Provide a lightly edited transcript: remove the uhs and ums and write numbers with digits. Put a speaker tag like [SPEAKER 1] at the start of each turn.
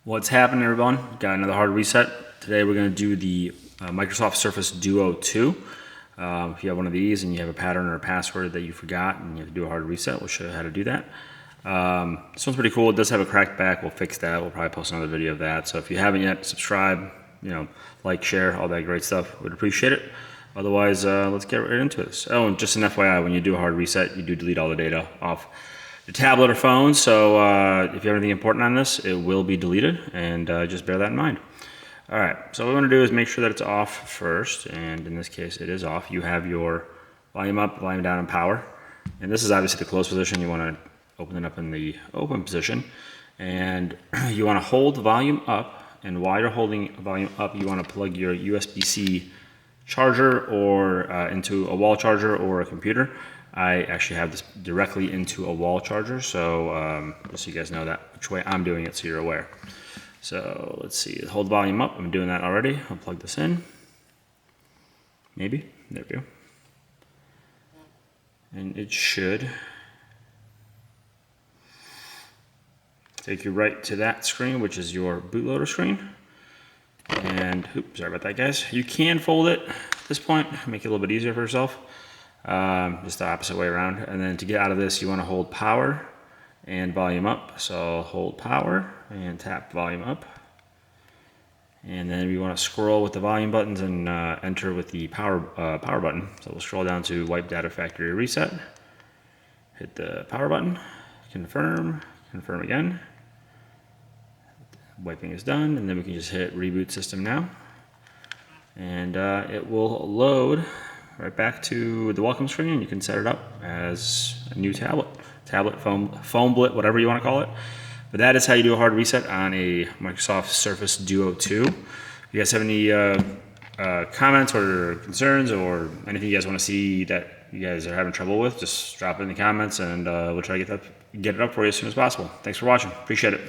[SPEAKER 1] What's happening, everyone? Got another hard reset. Today we're going to do the Microsoft Surface Duo 2. If you have one of these and you have a pattern or a password that you forgot and you have to do a hard reset, we'll show you how to do that. This one's pretty cool. It does have a cracked back. We'll fix that. We'll probably post another video of that. So if you haven't yet, subscribe, like, share, all that great stuff. We'd appreciate it. Otherwise, let's get right into this. Oh, and just an FYI, when you do a hard reset, you do delete all the data off the tablet or phone, so if you have anything important on this, it will be deleted, and just bear that in mind. All right, so what we want to do is make sure that it's off first, and in this case it is off. You have your volume up, volume down, and power, and this is obviously the closed position. You want to open it up in the open position, and you want to hold the volume up, and while you're holding volume up, you want to plug your USB-C charger or into a wall charger or a computer. I actually have this directly into a wall charger, so just so you guys know that which way I'm doing it, so you're aware. So let's see, hold the volume up. I'm doing that already. I'll plug this in. Maybe, there we go. And it should take you right to that screen, which is your bootloader screen. And oops, sorry about that, guys. You can fold it at this point, make it a little bit easier for yourself. Just the opposite way around. And then to get out of this, you want to hold power and volume up. So hold power and tap volume up. And then we want to scroll with the volume buttons and enter with the power button. So we'll scroll down to wipe data factory reset. Hit the power button, confirm again. Wiping is done, and then we can just hit reboot system now. And it will load right back to the welcome screen. You can set it up as a new tablet, phone blit, whatever you want to call it. But that is how you do a hard reset on a Microsoft Surface Duo 2. If you guys have any comments or concerns or anything you guys want to see that you guys are having trouble with, just drop it in the comments, and we'll try to get it up for you as soon as possible. Thanks for watching. Appreciate it.